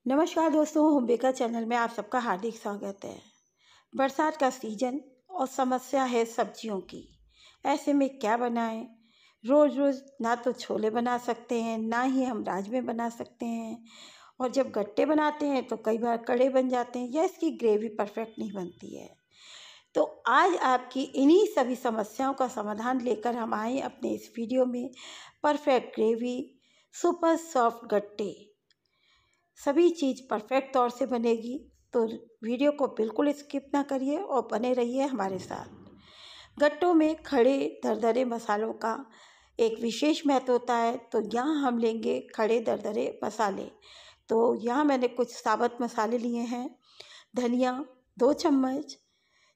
नमस्कार दोस्तों, होमबेकर चैनल में आप सबका हार्दिक स्वागत है। बरसात का सीजन और समस्या है सब्जियों की। ऐसे में क्या बनाएं? रोज़ रोज़ ना तो छोले बना सकते हैं, ना ही हम राजमे बना सकते हैं। और जब गट्टे बनाते हैं तो कई बार कड़े बन जाते हैं या इसकी ग्रेवी परफेक्ट नहीं बनती है। तो आज आपकी इन्हीं सभी समस्याओं का समाधान लेकर हम आए अपने इस वीडियो में। परफेक्ट ग्रेवी, सुपर सॉफ्ट गट्टे, सभी चीज़ परफेक्ट तौर से बनेगी। तो वीडियो को बिल्कुल स्किप ना करिए और बने रहिए हमारे साथ। गट्टों में खड़े दरदरे मसालों का एक विशेष महत्व होता है। तो यहाँ हम लेंगे खड़े दरदरे मसाले। तो यहाँ मैंने कुछ साबुत मसाले लिए हैं। धनिया 2 चम्मच,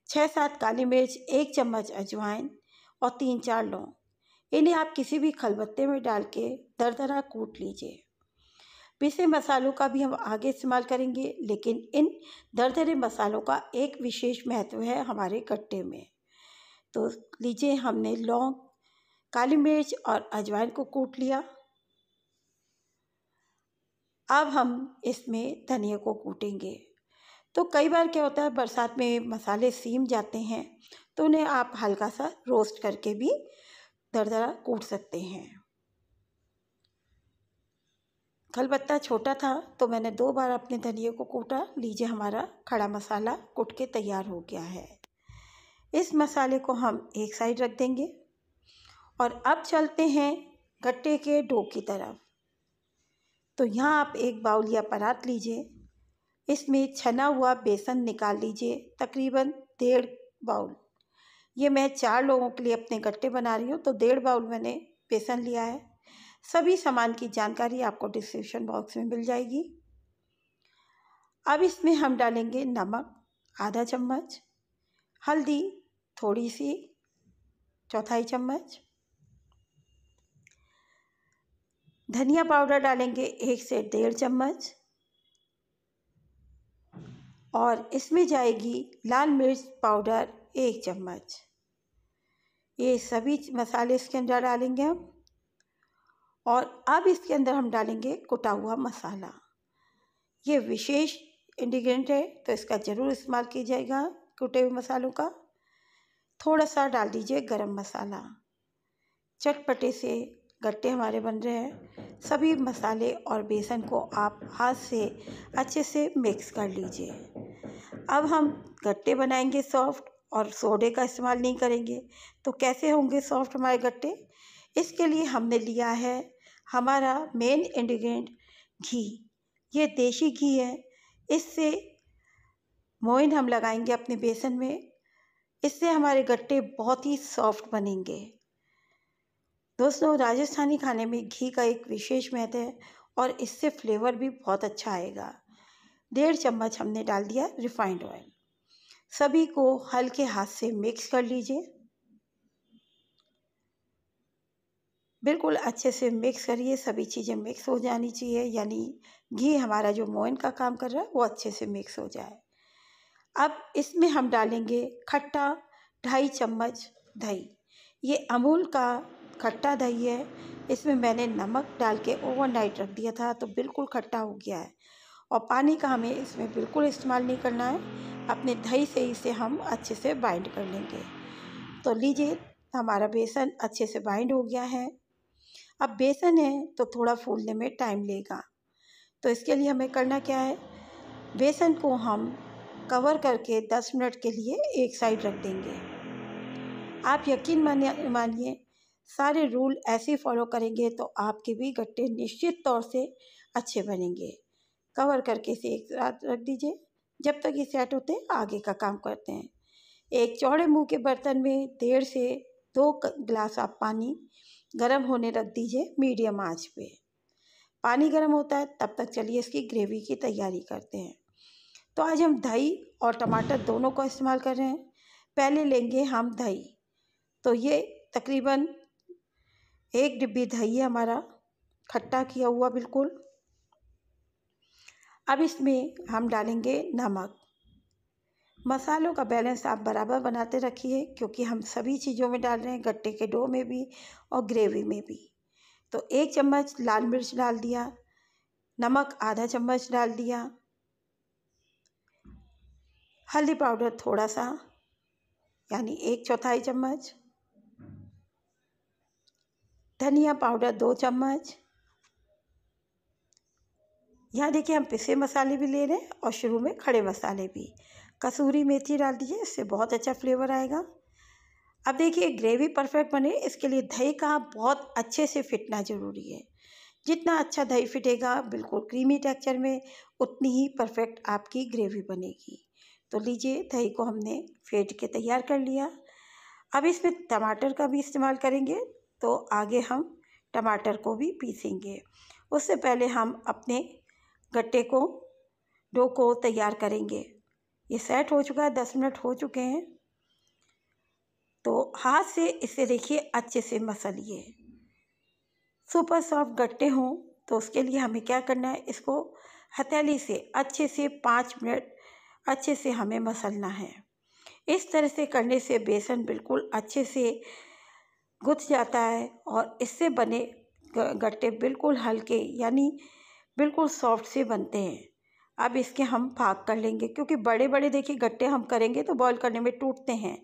6-7 काली मिर्च, 1 चम्मच अजवाइन और 3-4 लौंग। इन्हें आप किसी भी खलबत्ते में डाल के दरदरा कूट लीजिए। पिसे मसालों का भी हम आगे इस्तेमाल करेंगे, लेकिन इन दरदरे मसालों का एक विशेष महत्व है हमारे गट्टे में। तो लीजिए, हमने लौंग, काली मिर्च और अजवाइन को कूट लिया। अब हम इसमें धनिया को कूटेंगे। तो कई बार क्या होता है, बरसात में मसाले सीम जाते हैं, तो उन्हें आप हल्का सा रोस्ट करके भी दरदरा कूट सकते हैं। खलबत्ता छोटा था तो मैंने 2 बार अपने धनिया को कूटा। लीजिए, हमारा खड़ा मसाला कूट के तैयार हो गया है। इस मसाले को हम एक साइड रख देंगे और अब चलते हैं गट्टे के डो की तरफ। तो यहाँ आप एक बाउल या परात लीजिए। इसमें छना हुआ बेसन निकाल लीजिए, तकरीबन 1.5 बाउल। ये मैं 4 लोगों के लिए अपने गट्टे बना रही हूँ, तो 1.5 बाउल मैंने बेसन लिया है। सभी सामान की जानकारी आपको डिस्क्रिप्शन बॉक्स में मिल जाएगी। अब इसमें हम डालेंगे नमक आधा चम्मच, हल्दी थोड़ी सी, 1/4 चम्मच, धनिया पाउडर डालेंगे 1 से 1.5 चम्मच, और इसमें जाएगी लाल मिर्च पाउडर 1 चम्मच। ये सभी मसाले इसके अंदर डालेंगे हम। और अब इसके अंदर हम डालेंगे कुटा हुआ मसाला। ये विशेष इंग्रेडिएंट है, तो इसका ज़रूर इस्तेमाल कीजिएगा कुटे हुए मसालों का। थोड़ा सा डाल दीजिए गरम मसाला। चटपटे से गट्टे हमारे बन रहे हैं। सभी मसाले और बेसन को आप हाथ से अच्छे से मिक्स कर लीजिए। अब हम गट्टे बनाएंगे सॉफ्ट, और सोडे का इस्तेमाल नहीं करेंगे। तो कैसे होंगे सॉफ्ट हमारे गट्टे? इसके लिए हमने लिया है हमारा मेन इंग्रेडिएंट घी। ये देसी घी है। इससे मोइन हम लगाएंगे अपने बेसन में। इससे हमारे गट्टे बहुत ही सॉफ्ट बनेंगे। दोस्तों, राजस्थानी खाने में घी का एक विशेष महत्व है और इससे फ्लेवर भी बहुत अच्छा आएगा। 1.5 चम्मच हमने डाल दिया रिफाइंड ऑयल। सभी को हल्के हाथ से मिक्स कर लीजिए। बिल्कुल अच्छे से मिक्स करिए, सभी चीज़ें मिक्स हो जानी चाहिए, यानी घी हमारा जो मोइन का काम कर रहा है वो अच्छे से मिक्स हो जाए। अब इसमें हम डालेंगे खट्टा 2.5 चम्मच दही। ये अमूल का खट्टा दही है। इसमें मैंने नमक डाल के ओवरनाइट रख दिया था, तो बिल्कुल खट्टा हो गया है। और पानी का हमें इसमें बिल्कुल इस्तेमाल नहीं करना है। अपने दही से इसे हम अच्छे से बाइंड कर लेंगे। तो लीजिए, हमारा बेसन अच्छे से बाइंड हो गया है। अब बेसन है तो थोड़ा फूलने में टाइम लेगा। तो इसके लिए हमें करना क्या है, बेसन को हम कवर करके 10 मिनट के लिए एक साइड रख देंगे। आप यकीन मानिए, सारे रूल ऐसे फॉलो करेंगे तो आपके भी गट्टे निश्चित तौर से अच्छे बनेंगे। कवर करके इसे एक साथ रख दीजिए। जब तक ये सेट होते हैं आगे का काम करते हैं। एक चौड़े मुंह के बर्तन में 1.5 से 2 गिलास आप पानी गरम होने रख दीजिए मीडियम आंच पे। पानी गरम होता है तब तक चलिए इसकी ग्रेवी की तैयारी करते हैं। तो आज हम दही और टमाटर दोनों का इस्तेमाल कर रहे हैं। पहले लेंगे हम दही। तो ये तकरीबन 1 डिब्बी दही है हमारा, खट्टा किया हुआ बिल्कुल। अब इसमें हम डालेंगे नमक। मसालों का बैलेंस आप बराबर बनाते रखिए, क्योंकि हम सभी चीज़ों में डाल रहे हैं, गट्टे के डो में भी और ग्रेवी में भी। तो 1 चम्मच लाल मिर्च डाल दिया, नमक आधा चम्मच डाल दिया, हल्दी पाउडर थोड़ा सा यानी 1/4 चम्मच, धनिया पाउडर 2 चम्मच। यहाँ देखिए हम पिसे मसाले भी ले रहे हैं और शुरू में खड़े मसाले भी। कसूरी मेथी डाल दीजिए, इससे बहुत अच्छा फ्लेवर आएगा। अब देखिए ग्रेवी परफेक्ट बने इसके लिए दही का बहुत अच्छे से फिटना ज़रूरी है। जितना अच्छा दही फिटेगा बिल्कुल क्रीमी टेक्सचर में, उतनी ही परफेक्ट आपकी ग्रेवी बनेगी। तो लीजिए दही को हमने फेंट के तैयार कर लिया। अब इसमें टमाटर का भी इस्तेमाल करेंगे, तो आगे हम टमाटर को भी पीसेंगे। उससे पहले हम अपने गट्टे को डो को तैयार करेंगे। ये सेट हो चुका है, 10 मिनट हो चुके हैं। तो हाथ से इसे देखिए अच्छे से मसलिए। सुपर सॉफ्ट गट्टे हों तो उसके लिए हमें क्या करना है, इसको हथेली से अच्छे से 5 मिनट अच्छे से हमें मसलना है। इस तरह से करने से बेसन बिल्कुल अच्छे से गुथ जाता है और इससे बने गट्टे बिल्कुल हल्के यानी बिल्कुल सॉफ्ट से बनते हैं। अब इसके हम भाग कर लेंगे, क्योंकि बड़े बड़े देखिए गट्टे हम करेंगे तो बॉईल करने में टूटते हैं।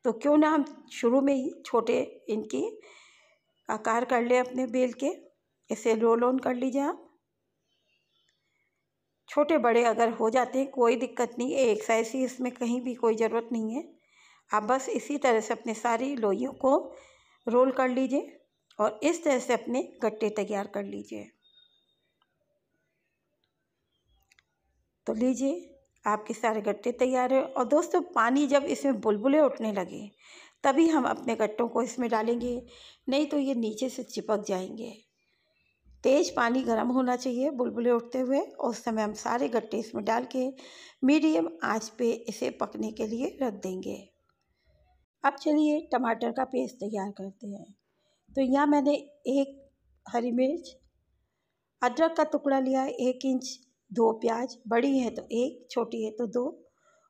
तो क्यों ना हम शुरू में ही छोटे इनकी आकार कर लें अपने बेल के। इसे रोल ऑन कर लीजिए आप। छोटे बड़े अगर हो जाते हैं कोई दिक्कत नहीं, एक साइज ही, इसमें कहीं भी कोई ज़रूरत नहीं है। आप बस इसी तरह से अपने सारी लोइयों को रोल कर लीजिए और इस तरह से अपने गट्टे तैयार कर लीजिए। तो लीजिए आपके सारे गट्टे तैयार है। और दोस्तों पानी जब इसमें बुलबुले उठने लगे तभी हम अपने गट्टों को इसमें डालेंगे, नहीं तो ये नीचे से चिपक जाएंगे। तेज़ पानी गर्म होना चाहिए बुलबुले उठते हुए, और उस समय हम सारे गट्टे इसमें डाल के मीडियम आंच पे इसे पकने के लिए रख देंगे। अब चलिए टमाटर का पेस्ट तैयार करते हैं। तो यहाँ मैंने 1 हरी मिर्च, अदरक का टुकड़ा लिया है 1 इंच, 2 प्याज, बड़ी है तो 1, छोटी है तो 2,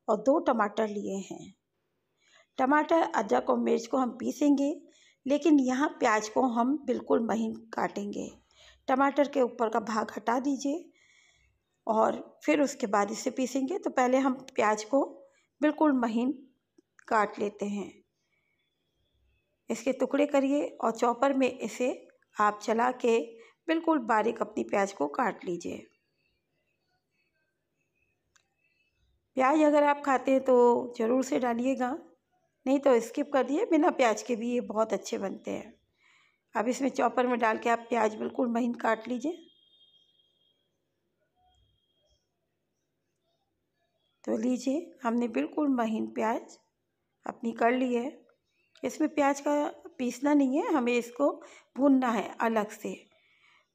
और 2 टमाटर लिए हैं। टमाटर, अदरक और मिर्च को हम पीसेंगे, लेकिन यहाँ प्याज को हम बिल्कुल महीन काटेंगे। टमाटर के ऊपर का भाग हटा दीजिए और फिर उसके बाद इसे पीसेंगे। तो पहले हम प्याज को बिल्कुल महीन काट लेते हैं। इसके टुकड़े करिए और चॉपर में इसे आप चला के बिल्कुल बारीक अपनी प्याज को काट लीजिए। प्याज अगर आप खाते हैं तो ज़रूर से डालिएगा, नहीं तो स्किप कर दिए, बिना प्याज के भी ये बहुत अच्छे बनते हैं। अब इसमें चॉपर में डाल के आप प्याज बिल्कुल महीन काट लीजिए। तो लीजिए हमने बिल्कुल महीन प्याज अपनी कर ली है। इसमें प्याज का पीसना नहीं है, हमें इसको भूनना है अलग से,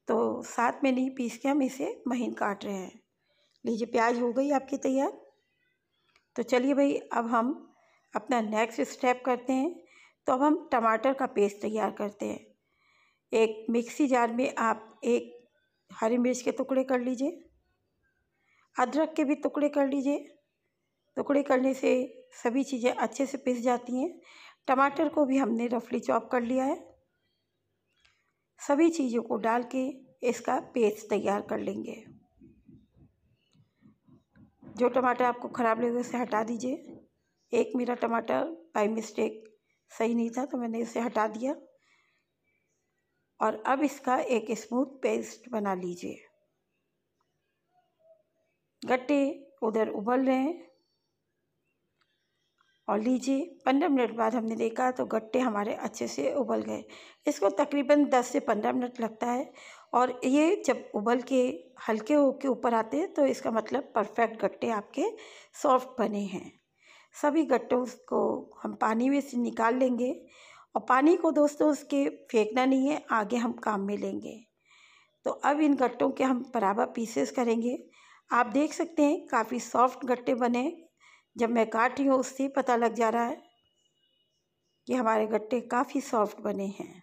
तो साथ में नहीं पीस के हम इसे महीन काट रहे हैं। लीजिए प्याज हो गई आपकी तैयार। तो चलिए भाई अब हम अपना नेक्स्ट स्टेप करते हैं। तो अब हम टमाटर का पेस्ट तैयार करते हैं। एक मिक्सी जार में आप 1 हरी मिर्च के टुकड़े कर लीजिए, अदरक के भी टुकड़े कर लीजिए। टुकड़े करने से सभी चीज़ें अच्छे से पिस जाती हैं। टमाटर को भी हमने रफली चॉप कर लिया है। सभी चीज़ों को डाल के इसका पेस्ट तैयार कर लेंगे। जो टमाटर आपको ख़राब लगे उसे हटा दीजिए। एक मेरा टमाटर बाय मिस्टेक सही नहीं था तो मैंने इसे हटा दिया। और अब इसका एक स्मूथ पेस्ट बना लीजिए। गट्टे उधर उबल रहे हैं और लीजिए 15 मिनट बाद हमने देखा तो गट्टे हमारे अच्छे से उबल गए। इसको तकरीबन 10 से 15 मिनट लगता है, और ये जब उबल के हल्के होके ऊपर आते हैं तो इसका मतलब परफेक्ट गट्टे आपके सॉफ्ट बने हैं। सभी गट्टों को हम पानी में से निकाल लेंगे, और पानी को दोस्तों उसके फेंकना नहीं है, आगे हम काम में लेंगे। तो अब इन गट्टों के हम बराबर पीसेस करेंगे। आप देख सकते हैं काफ़ी सॉफ्ट गट्टे बने। जब मैं काट रही हूँ उससे ही पता लग जा रहा है कि हमारे गट्टे काफ़ी सॉफ्ट बने हैं।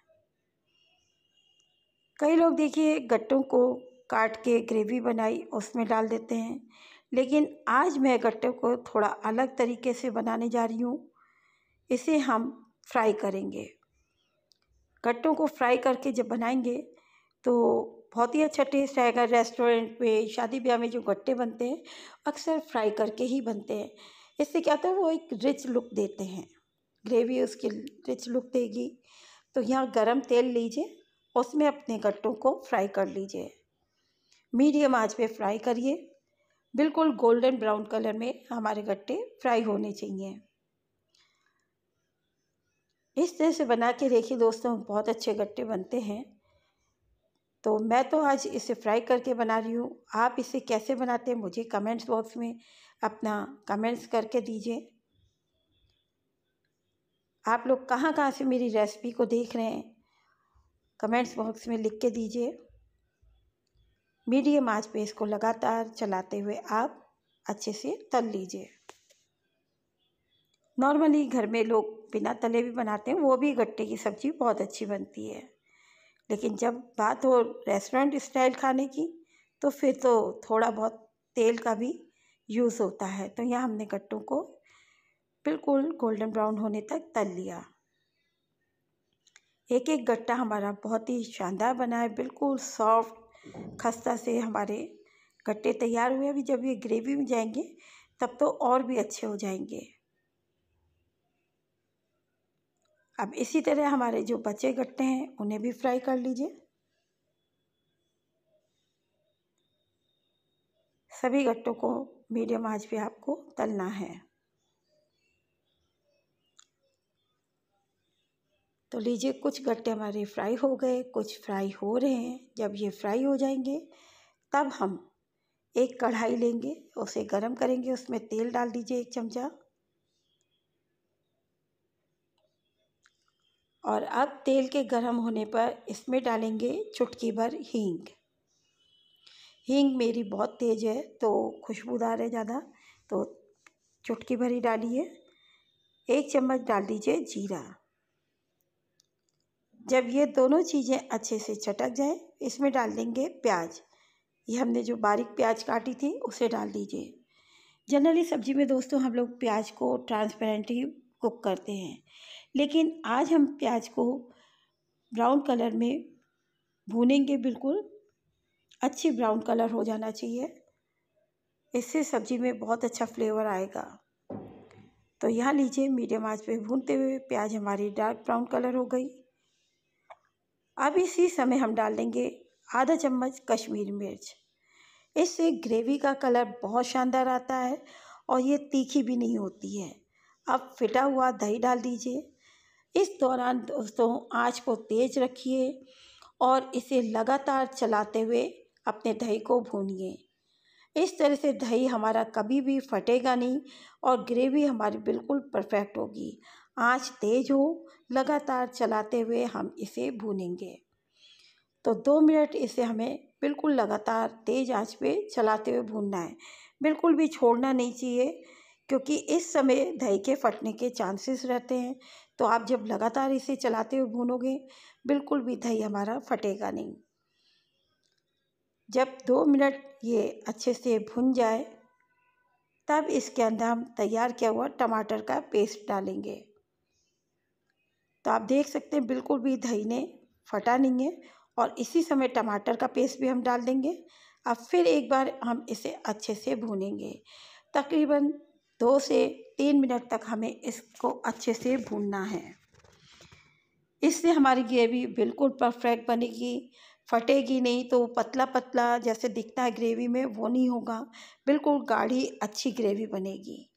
कई लोग देखिए गट्टों को काट के ग्रेवी बनाई उसमें डाल देते हैं, लेकिन आज मैं गट्टों को थोड़ा अलग तरीके से बनाने जा रही हूँ। इसे हम फ्राई करेंगे। गट्टों को फ्राई करके जब बनाएंगे तो बहुत ही अच्छा टेस्ट आएगा। रेस्टोरेंट पे, शादी ब्याह में जो गट्टे बनते हैं अक्सर फ्राई करके ही बनते हैं। इससे क्या होता है, वो एक रिच लुक देते हैं, ग्रेवी उसकी रिच लुक देगी। तो यहाँ गरम तेल लीजिए, उसमें अपने गट्टों को फ्राई कर लीजिए। मीडियम आंच पे फ्राई करिए, बिल्कुल गोल्डन ब्राउन कलर में हमारे गट्टे फ्राई होने चाहिए। इस तरह से बना के देखिए दोस्तों, बहुत अच्छे गट्टे बनते हैं। तो मैं तो आज इसे फ्राई करके बना रही हूँ। आप इसे कैसे बनाते हैं मुझे कमेंट्स बॉक्स में अपना कमेंट्स करके दीजिए। आप लोग कहाँ कहाँ से मेरी रेसिपी को देख रहे हैं, कमेंट्स बॉक्स में लिख के दीजिए। मीडियम आंच पे इसको लगातार चलाते हुए आप अच्छे से तल लीजिए। नॉर्मली घर में लोग बिना तले भी बनाते हैं, वो भी गट्टे की सब्ज़ी बहुत अच्छी बनती है। लेकिन जब बात हो रेस्टोरेंट स्टाइल खाने की, तो फिर तो थोड़ा बहुत तेल का भी यूज़ होता है। तो यहाँ हमने गट्टों को बिल्कुल गोल्डन ब्राउन होने तक तल लिया। एक एक गट्टा हमारा बहुत ही शानदार बना है, बिल्कुल सॉफ्ट खस्ता से हमारे गट्टे तैयार हुए। अभी जब ये ग्रेवी में जाएंगे तब तो और भी अच्छे हो जाएंगे। अब इसी तरह हमारे जो बचे गट्टे हैं उन्हें भी फ्राई कर लीजिए। सभी गट्टों को मीडियम आंच पे आपको तलना है। तो लीजिए, कुछ गट्टे हमारे फ्राई हो गए, कुछ फ्राई हो रहे हैं। जब ये फ्राई हो जाएंगे तब हम एक कढ़ाई लेंगे, उसे गरम करेंगे, उसमें तेल डाल दीजिए 1 चमचा। और अब तेल के गरम होने पर इसमें डालेंगे चुटकी भर हींग। हींग मेरी बहुत तेज़ है तो खुशबूदार है ज़्यादा, तो चुटकी भर ही डालिए। 1 चम्मच डाल दीजिए जीरा। जब ये दोनों चीज़ें अच्छे से चटक जाए, इसमें डाल देंगे प्याज। ये हमने जो बारीक प्याज काटी थी उसे डाल दीजिए। जनरली सब्जी में दोस्तों हम लोग प्याज को ट्रांसपेरेंट ही कुक करते हैं, लेकिन आज हम प्याज को ब्राउन कलर में भूनेंगे। बिल्कुल अच्छी ब्राउन कलर हो जाना चाहिए, इससे सब्जी में बहुत अच्छा फ्लेवर आएगा। तो यहाँ लीजिए, मीडियम आंच पे भूनते हुए प्याज हमारी डार्क ब्राउन कलर हो गई। अब इसी समय हम डाल देंगे आधा चम्मच कश्मीरी मिर्च। इससे ग्रेवी का कलर बहुत शानदार आता है और ये तीखी भी नहीं होती है। अब फिटा हुआ दही डाल दीजिए। इस दौरान दोस्तों आंच को तेज रखिए और इसे लगातार चलाते हुए अपने दही को भूनिए। इस तरह से दही हमारा कभी भी फटेगा नहीं और ग्रेवी हमारी बिल्कुल परफेक्ट होगी। आंच तेज हो, लगातार चलाते हुए हम इसे भूनेंगे। तो 2 मिनट इसे हमें बिल्कुल लगातार तेज़ आंच पे चलाते हुए भूनना है। बिल्कुल भी छोड़ना नहीं चाहिए, क्योंकि इस समय दही के फटने के चांसेस रहते हैं। तो आप जब लगातार इसे चलाते हुए भूनोगे, बिल्कुल भी दही हमारा फटेगा नहीं। जब 2 मिनट ये अच्छे से भुन जाए, तब इसके अंदर हम तैयार किया हुआ टमाटर का पेस्ट डालेंगे। तो आप देख सकते हैं बिल्कुल भी दही ने फटा नहीं है। और इसी समय टमाटर का पेस्ट भी हम डाल देंगे। अब फिर एक बार हम इसे अच्छे से भूनेंगे। तकरीबन 2 से 3 मिनट तक हमें इसको अच्छे से भूनना है। इससे हमारी ग्रेवी बिल्कुल परफेक्ट बनेगी, फटेगी नहीं। तो पतला पतला जैसे दिखता है ग्रेवी में, वो नहीं होगा, बिल्कुल गाढ़ी अच्छी ग्रेवी बनेगी।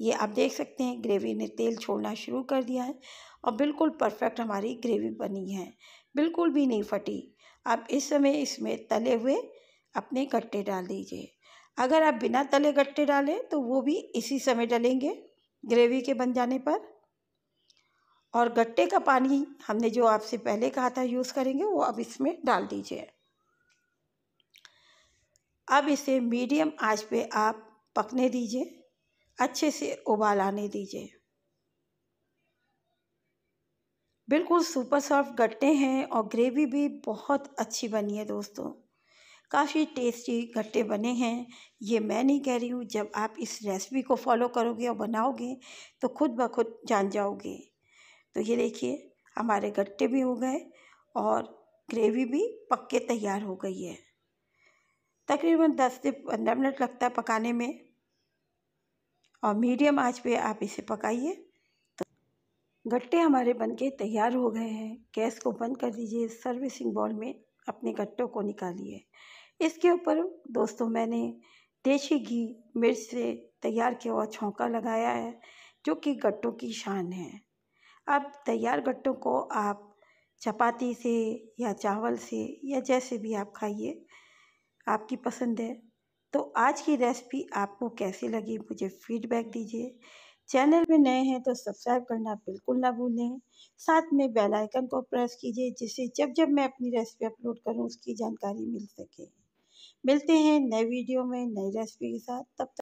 ये आप देख सकते हैं ग्रेवी ने तेल छोड़ना शुरू कर दिया है और बिल्कुल परफेक्ट हमारी ग्रेवी बनी है, बिल्कुल भी नहीं फटी। अब इस समय इसमें तले हुए अपने गट्टे डाल दीजिए। अगर आप बिना तले गट्टे डालें तो वो भी इसी समय डलेंगे ग्रेवी के बन जाने पर। और गट्टे का पानी हमने जो आपसे पहले कहा था यूज़ करेंगे, वो अब इसमें डाल दीजिए। अब इसे मीडियम आंच पे आप पकने दीजिए, अच्छे से उबाल आने दीजिए। बिल्कुल सुपर सॉफ्ट गट्टे हैं और ग्रेवी भी बहुत अच्छी बनी है दोस्तों, काफ़ी टेस्टी गट्टे बने हैं। ये मैं नहीं कह रही हूँ, जब आप इस रेसिपी को फॉलो करोगे और बनाओगे तो खुद ब खुद जान जाओगे। तो ये देखिए हमारे गट्टे भी हो गए और ग्रेवी भी पक के तैयार हो गई है। तकरीबन 10 से 15 मिनट लगता है पकाने में और मीडियम आंच पे आप इसे पकाइए। तो गट्टे हमारे बनके तैयार हो गए हैं। गैस को बंद कर दीजिए। सर्विसिंग बाउल में अपने गट्टों को निकालिए। इसके ऊपर दोस्तों मैंने देसी घी मिर्च से तैयार किया हुआ छौंका लगाया है, जो कि गट्टों की शान है। अब तैयार गट्टों को आप चपाती से या चावल से या जैसे भी आप खाइए, आपकी पसंद है। तो आज की रेसिपी आपको कैसी लगी मुझे फीडबैक दीजिए। चैनल में नए हैं तो सब्सक्राइब करना बिल्कुल ना भूलें। साथ में बेल आइकन को प्रेस कीजिए, जिससे जब जब मैं अपनी रेसिपी अपलोड करूं उसकी जानकारी मिल सके। मिलते हैं नए वीडियो में नई रेसिपी के साथ। तब तक